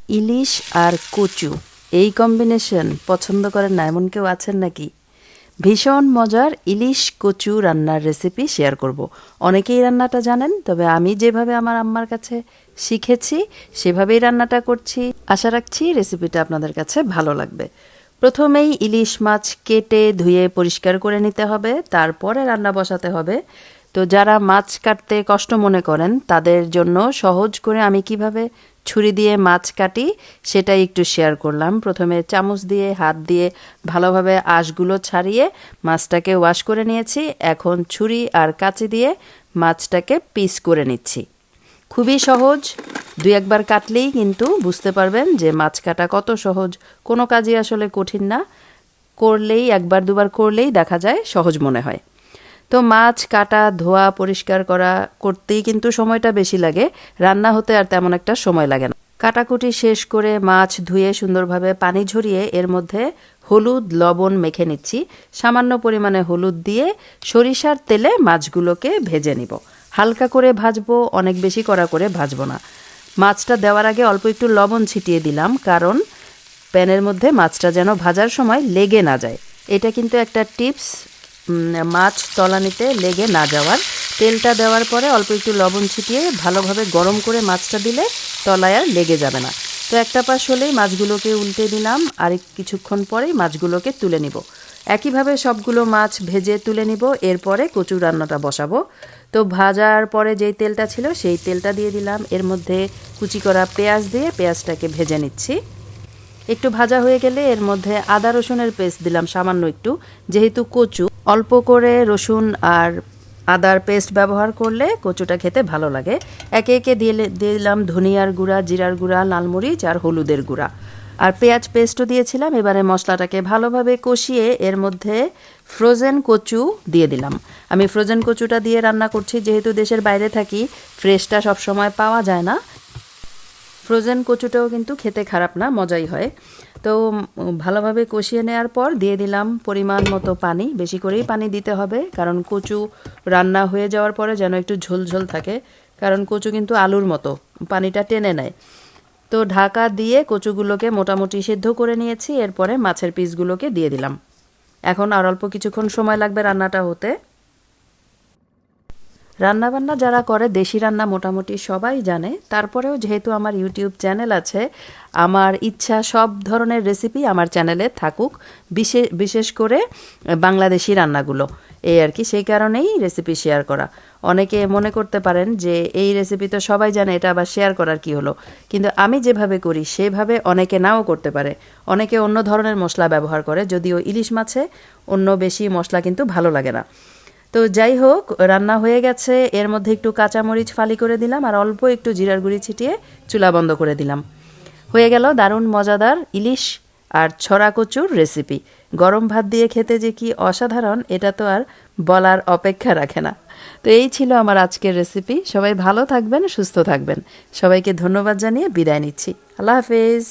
ইলিশ আর কচু এই কম্বিনেশন পছন্দ করেন না এমন কেউ আছেন নাকি? ভীষণ মজার ইলিশ কচু রান্নার রেসিপি শেয়ার করব। অনেকেই রান্নাটা জানেন, তবে আমি যেভাবে আমার আম্মার কাছে শিখেছি সেভাবেই রান্নাটা করছি। আশা রাখছি রেসিপিটা আপনাদের কাছে ভালো লাগবে। প্রথমেই ইলিশ মাছ কেটে ধুয়ে পরিষ্কার করে নিতে হবে, তারপরে রান্না বসাতে হবে। তো যারা মাছ কাটতে কষ্ট মনে করেন তাদের জন্য সহজ করে আমি কিভাবে ছুরি দিয়ে মাছ কাটি সেটাই একটু শেয়ার করলাম। প্রথমে চামচ দিয়ে হাত দিয়ে ভালোভাবে আঁশগুলো ছাড়িয়ে মাছটাকে ওয়াশ করে নিয়েছি। এখন ছুরি আর কাঁচি দিয়ে মাছটাকে পিস করে নিচ্ছি। খুবই সহজ, দুই একবার কাটলেই কিন্তু বুঝতে পারবেন যে মাছ কাটা কত সহজ। কোনো কাজই আসলে কঠিন না, করলেই একবার দুবার করলেই দেখা যায় সহজ মনে হয়। তো মাছ কাটা ধোয়া পরিষ্কার করা করতেই কিন্তু সময়টা বেশি লাগে, রান্না হতে আর তেমন একটা সময় লাগে না। কাটাকুটি শেষ করে মাছ ধুয়ে সুন্দরভাবে পানি ঝরিয়ে এর মধ্যে হলুদ লবণ মেখে নিচ্ছি। সামান্য পরিমাণে হলুদ দিয়ে সরিষার তেলে মাছগুলোকে ভেজে নিব। হালকা করে ভাজবো, অনেক বেশি কড়া করে ভাজবো না। মাছটা দেওয়ার আগে অল্প একটু লবণ ছিটিয়ে দিলাম, কারণ প্যানের মধ্যে মাছটা যেন ভাজার সময় লেগে না যায়। এটা কিন্তু একটা টিপস, মাছ তলানিতে লেগে না যাওয়ার। তেলটা দেওয়ার পরে অল্প একটু লবণ ছিটিয়ে ভালোভাবে গরম করে মাছটা দিলে তলায় আর লেগে যাবে না। তো একটা পাশ হলেই মাছগুলোকে উল্টে দিলাম, আর কিছুক্ষণ পরেই মাছগুলোকে তুলে নিব। একইভাবে সবগুলো মাছ ভেজে তুলে নিব। এরপরে কচু রান্নাটা বসাবো। তো ভাজার পরে যেই তেলটা ছিল সেই তেলটা দিয়ে দিলাম, এর মধ্যে কুচি করা পেঁয়াজ দিয়ে পেঁয়াজটাকে ভেজে নিচ্ছি। একটু ভাজা হয়ে গেলে এর মধ্যে আদা রসুনের পেস্ট দিলাম সামান্য একটু, যেহেতু কচু অল্প করে রসুন আর আদার পেস্ট ব্যবহার করলে কচুটা খেতে ভালো লাগে। একে একে দিয়ে দিলাম ধনিয়ার গুঁড়া, জিরার গুঁড়া, লাল মরিচ আর হলুদের গুঁড়া, আর পেঁয়াজ পেস্টও দিয়েছিলাম। এবারে মশলাটাকে ভালোভাবে কষিয়ে এর মধ্যে ফ্রোজেন কচু দিয়ে দিলাম। আমি ফ্রোজেন কচুটা দিয়ে রান্না করছি, যেহেতু দেশের বাইরে থাকি, ফ্রেশটা সবসময় পাওয়া যায় না। ফ্রোজেন কচুটাও কিন্তু খেতে খারাপ না, মজাই হয়। তো ভালোভাবে কষিয়ে নেওয়ার পর দিয়ে দিলাম পরিমাণ মতো পানি। বেশি করেই পানি দিতে হবে, কারণ কচু রান্না হয়ে যাওয়ার পরে যেন একটু ঝোলঝোল থাকে, কারণ কচু কিন্তু আলুর মতো পানিটা টেনে নেয়। তো ঢাকা দিয়ে কচুগুলোকে মোটামুটি সিদ্ধ করে নিয়েছি। এরপরে মাছের পিসগুলোকে দিয়ে দিলাম। এখন আর অল্প কিছুক্ষণ সময় লাগবে রান্নাটা হতে। রান্নাবান্না যারা করে দেশি রান্না মোটামুটি সবাই জানে, তারপরেও যেহেতু আমার ইউটিউব চ্যানেল আছে, আমার ইচ্ছা সব ধরনের রেসিপি আমার চ্যানেলে থাকুক, বিশেষ করে বাংলাদেশি রান্নাগুলো। এই আর কি, সেই কারণেই রেসিপি শেয়ার করা। অনেকে মনে করতে পারেন যে এই রেসিপি তো সবাই জানে, এটা আবার শেয়ার করার কি হলো। কিন্তু আমি যেভাবে করি সেভাবে অনেকে নাও করতে পারে। অনেকে অন্য ধরনের মশলা ব্যবহার করে, যদিও ইলিশ মাছে অন্য বেশি মশলা কিন্তু ভালো লাগে না। তো যাই হোক, রান্না হয়ে গেছে। এর মধ্যে একটু কাঁচামরিচ ফালি করে দিলাম আর অল্প একটু জিরার গুঁড়ি ছিটিয়ে চুলা বন্ধ করে দিলাম। হয়ে গেল দারুণ মজাদার ইলিশ আর ছড়া কচুর রেসিপি। গরম ভাত দিয়ে খেতে যে কি অসাধারণ, এটা তো আর বলার অপেক্ষা রাখে না। তো এই ছিল আমার আজকের রেসিপি। সবাই ভালো থাকবেন, সুস্থ থাকবেন। সবাইকে ধন্যবাদ জানিয়ে বিদায় নিচ্ছি। আল্লাহ হাফেজ।